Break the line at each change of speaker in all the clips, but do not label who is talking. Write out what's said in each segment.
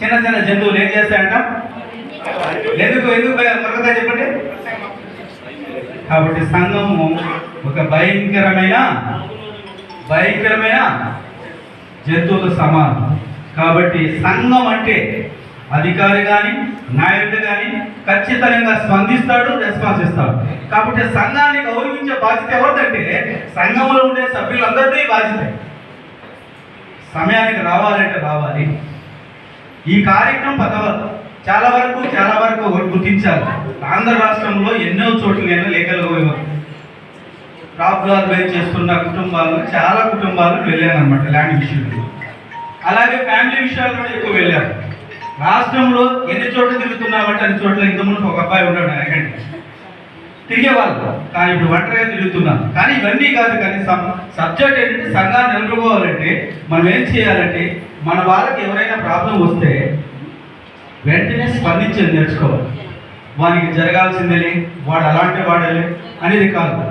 చిన్న చిన్న జంతువులు ఏం చేస్తాయంట? ఎందుకు ఎందుకు మరొకసారి చెప్పండి. కాబట్టి సంఘము ఒక భయంకరమైన జంతువులకు సమానం. కాబట్టి సంఘం అంటే అధికారి కానీ నాయకుడు కానీ ఖచ్చితంగా స్పందిస్తాడు, రెస్పాన్స్ ఇస్తాడు. కాబట్టి సంఘాన్ని గౌరవించే బాధ్యత ఎవరిదంటే సంఘంలో ఉండే సభ్యులందరినీ బాధ్యత. సమయానికి రావాలంటే రావాలి. ఈ కార్యక్రమం చాలా వరకు గుర్తించాలి. ఆంధ్ర రాష్ట్రంలో ఎన్నో చోట్ల నేను లేఖలు ప్రాబ్లాలు ఫేస్ చేస్తున్న కుటుంబాలు, చాలా కుటుంబాలు వెళ్ళాను అనమాట ల్యాండ్ విషయంలో. అలాగే ఫ్యామిలీ విషయాలు కూడా ఎక్కువ వెళ్ళాను. రాష్ట్రంలో ఎన్ని చోట్ల తిరుగుతున్నామంటే అన్ని చోట్ల ఇంతకుముందు ఒక అబ్బాయి ఉన్నాడు ఆయనకంటే తిరిగేవాళ్ళు, కానీ ఇప్పుడు ఒంటరిగా తిరుగుతున్నాను. కానీ ఇవన్నీ కాదు. కానీ సబ్జెక్ట్ ఏంటంటే సంఘాన్ని నిలబడుకోవాలంటే మనం ఏం చేయాలంటే మన వాళ్ళకి ఎవరైనా ప్రాబ్లం వస్తే వెంటనే స్పందించేది నేర్చుకోవాలి. వానికి జరగాల్సిందేలే, వాడు అలాంటి వాడలే అనేది కాదు.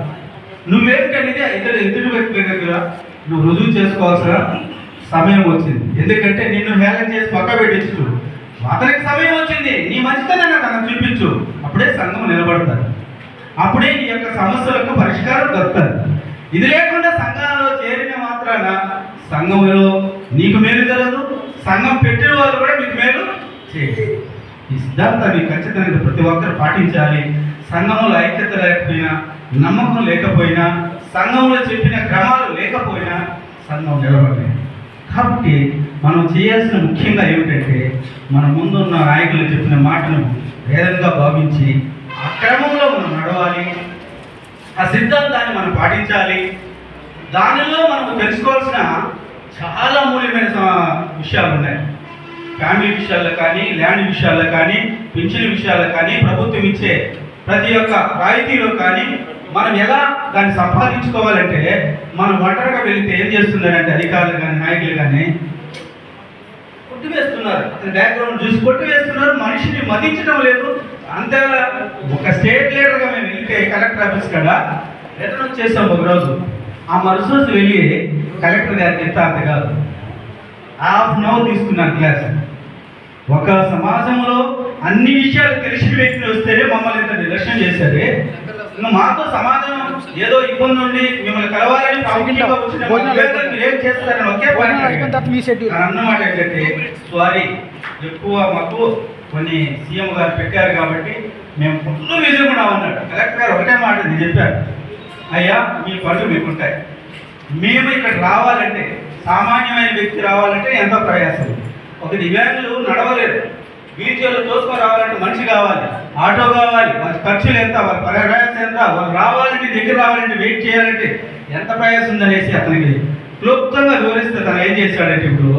నువ్వేంటనేది ఎదుటి వ్యక్తి దగ్గర నువ్వు రుజువు చేసుకోవాల్సిన సమయం వచ్చింది. ఎందుకంటే నిన్ను హేళన చేసి పక్క పెట్టించు, అతనికి సమయం వచ్చింది, నీ మంచితనాన్ని తనకు చూపించు. అప్పుడే సంఘం నిలబడతారు, అప్పుడే నీ యొక్క సమస్యలకు పరిష్కారం దొరుకుతుంది. ఇది లేకుండా సంఘంలో చేరిన మాత్రాన సంఘంలో నీకు మేలు జరగదు, సంఘం పెట్టిన వాళ్ళు కూడా మీకు మేలు చేయదు. ఈ సిద్ధాంతాన్ని ఖచ్చితంగా ప్రతి ఒక్కరు పాటించాలి. సంఘంలో ఐక్యత లేకపోయినా, నమ్మకం లేకపోయినా, సంఘంలో చెప్పిన క్రమాలు లేకపోయినా సంఘం నిలబడలేదు. కాబట్టి మనం చేయాల్సిన ముఖ్యంగా ఏమిటంటే మన ముందున్న నాయకులు చెప్పిన మాటను వేదంగా భావించి ఆ క్రమంలో మనం నడవాలి. ఆ సిద్ధాంతాన్ని మనం పాటించాలి. దానిలో మనం తెలుసుకోవాల్సిన చాలా మూల్యమైన విషయాలు ఉన్నాయి. ఫ్యామిలీ విషయాల్లో కానీ, ల్యాండ్ విషయాల్లో కానీ, పెన్షన్ విషయాల్లో కానీ, ప్రభుత్వం ఇచ్చే ప్రతి ఒక్క రాయితీలో కానీ మనం ఎలా దాన్ని సంపాదించుకోవాలంటే మనం ఒంటరిగా వెళితే ఏం చేస్తున్నారంటే అధికారులు కానీ నాయకులు కానీ కొట్టివేస్తున్నారు. అతని బ్యాక్గ్రౌండ్ చూసి కొట్టివేస్తున్నారు. మనిషిని మదించడం లేదు. అంతేలా ఒక స్టేట్ లీడర్గా మేము వెళ్తే కలెక్టర్ ఆఫీస్ కాడ రిటర్న్ చేసాం ఒకరోజు. ఆ మరుసటి వెళ్ళి కలెక్టర్ గారికి ఎంత అంత కాదు, హాఫ్ అన్ అవర్ తీసుకున్నాను క్లాస్. ఒక సమాజంలో అన్ని విషయాలు తెలిసిన వ్యక్తిని వస్తేనే మమ్మల్ని ఇంత నిర్లక్ష్యం చేశారు. మాతో సమాజం ఏదో ఇబ్బంది ఉండి మిమ్మల్ని కలవాలని ఏం చేస్తారని ఒకే అన్నమాట ఏంటంటే సారీ ఎక్కువ మాకు కొన్ని సీఎం గారు పెట్టారు కాబట్టి మేము ఫుల్ విజయకున్నామన్నాడు. కలెక్టర్ గారు ఒకటే మాట చెప్పారు, అయ్యా మీ పనులు మీకుంటాయి, మేము ఇక్కడ రావాలంటే సామాన్యమైన వ్యక్తి రావాలంటే ఎంతో ప్రయాసం. ఒక దివ్యాంగులు నడవలేరు, వీల్చైర్లు తోసుకొని రావాలంటే మనిషి కావాలి, ఆటో కావాలి, వాళ్ళ ఖర్చులు ఎంత, వాళ్ళ ప్రయాసం ఎంత, వాళ్ళు రావాలంటే దగ్గర రావాలంటే వెయిట్ చేయాలంటే ఎంత ప్రయాసం ఉందనేసి అతనికి క్లుప్తంగా వివరిస్తే తను ఏం చేశాడంటే ఇప్పుడు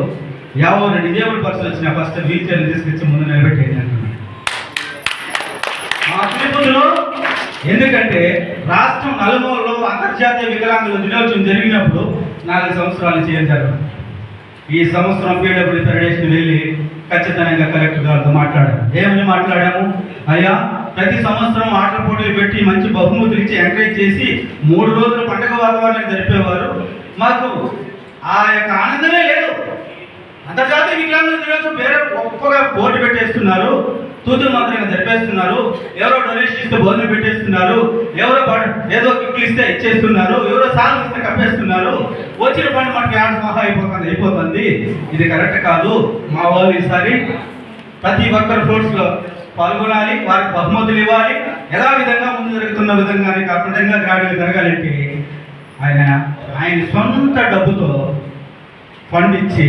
52 డిజేబుల్ పర్సన్ వచ్చిన ఫస్ట్ వీల్చైర్లు తీసుకొచ్చి ముందు నిలబెట్టేది అంటున్నాడు. మా తిరుపతిలో ఎందుకంటే రాష్ట్రం నలుమూలలో అంతర్జాతీయ వికలాంగుల దినోత్సవం జరిగినప్పుడు 4 సంవత్సరాలు చేశారు. ఈ సంవత్సరం పీడబ్ల్యూ ఫెడరేషన్ వెళ్ళి ఖచ్చితంగా కలెక్టర్ గారితో మాట్లాడాము. ఏమని మాట్లాడాము? అయ్యా ప్రతి సంవత్సరం ఆటల పోటీలు పెట్టి మంచి బహుమతులు ఇచ్చి ఎంకరేజ్ చేసి 3 రోజులు పండుగ వాతావరణం జరిపేవారు. మాకు ఆ యొక్క ఆనందమే లేదు. అంతర్జాతీయ వికలాంగుల దినోత్సవం వేరే గొప్పగా పోటీ పెట్టేస్తున్నారు, తూతులు మాత్రంగా జరిపేస్తున్నారు, ఎవరో డొనేషన్ ఇస్తే భోజనం పెట్టేస్తున్నారు, ఎవరో ఏదో కిట్లు ఇస్తే ఇచ్చేస్తున్నారు, ఎవరో సార్లు ఇస్తే కప్పేస్తున్నారు, వచ్చిన పని మనకి ఆడ అయిపోతుంది. ఇది కరెక్ట్ కాదు. మా వాళ్ళు ఈసారి ప్రతి ఒక్కరు స్పోర్ట్స్లో పాల్గొనాలి, వారికి బహుమతులు ఇవ్వాలి, యథావిధంగా ముందు జరుగుతున్న విధంగానే కాకుండా గ్రాడ్యుయేట్ జరగాలంటే ఆయన సొంత డబ్బుతో ఫండ్ ఇచ్చి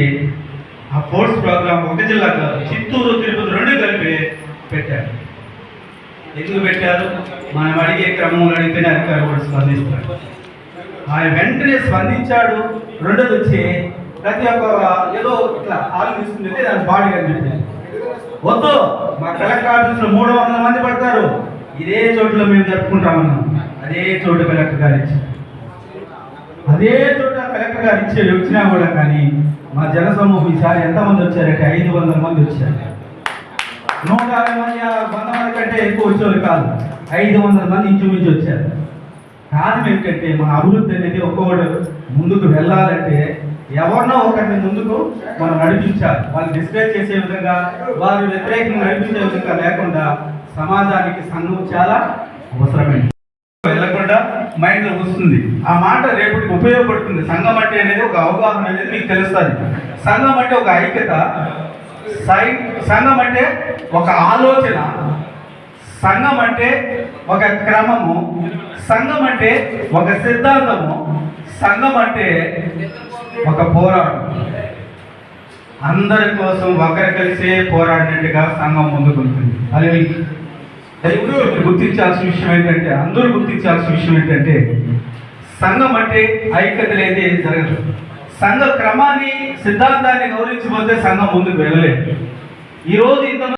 ఆ స్పోర్ట్స్ ప్రోగ్రామ్ ఒక జిల్లా కాదు, చిత్తూరు తిరుపతి 2 కలిపి పెట్టారు. ఎందుకు పెట్టారు? మనం అడిగే క్రమంలో అడిగితేనే అధికారులు కూడా స్పందిస్తాడు. ఆయన వెంటనే స్పందించాడు. రెండోది వచ్చి ప్రతి ఒక్క ఏదో ఇట్లా హాల్ తీసుకుంటే దాని బాడీ అని చెప్పారు. వద్దు, మా కలెక్టర్ ఆఫీస్లో 300 మంది పడతారు, ఇదే చోటులో మేము జరుపుకుంటామన్నాం. అదే చోటు కలెక్టర్ గారు ఇచ్చారు. అదే చోట కలెక్టర్ గారు వచ్చినా కూడా కానీ మా జన సమూహం ఈసారి ఎంతమంది వచ్చారంటే 500 మంది వచ్చారు. 150 మంది 100 మంది కంటే ఎక్కువ వచ్చేవారు కాదు, 500 మంది ఇంచుమించు వచ్చారు. కారణం ఏంటంటే మన అభివృద్ధి అనేది ఒక్కొక్కటి ముందుకు వెళ్ళాలంటే ఎవరినో ఒకరిని ముందుకు మనం నడిపించాలి. వాళ్ళు డిస్కరేజ్ చేసే విధంగా, వారు వ్యతిరేకంగా నడిపించే విధంగా లేకుండా సమాజానికి సంఘం చాలా అవసరమైంది. వెళ్ళకుండా మైండ్లో వస్తుంది ఆ మాట, రేపటికి ఉపయోగపడుతుంది. సంఘం అంటే అనేది ఒక అవగాహన అనేది మీకు తెలుస్తుంది. సంఘం అంటే ఒక ఐక్యత, సంఘం అంటే ఒక ఆలోచన, సంఘం అంటే ఒక క్రమము, సంఘం అంటే ఒక సిద్ధాంతము, సంఘం అంటే ఒక పోరాటం. అందరి కోసం ఒకరు కలిసే పోరాడినట్టుగా సంఘం ముందుకుంటుంది. అది గుర్తించాల్సిన విషయం ఏంటంటే, అందరూ గుర్తించాల్సిన విషయం ఏంటంటే, సంఘం అంటే ఐక్యత లేదే జరగదు. సంఘ క్రమాన్ని, సిద్ధాంతాన్ని గౌరవించబోతే సంఘం ముందుకు వెళ్ళలేదు. ఈరోజు ఇంత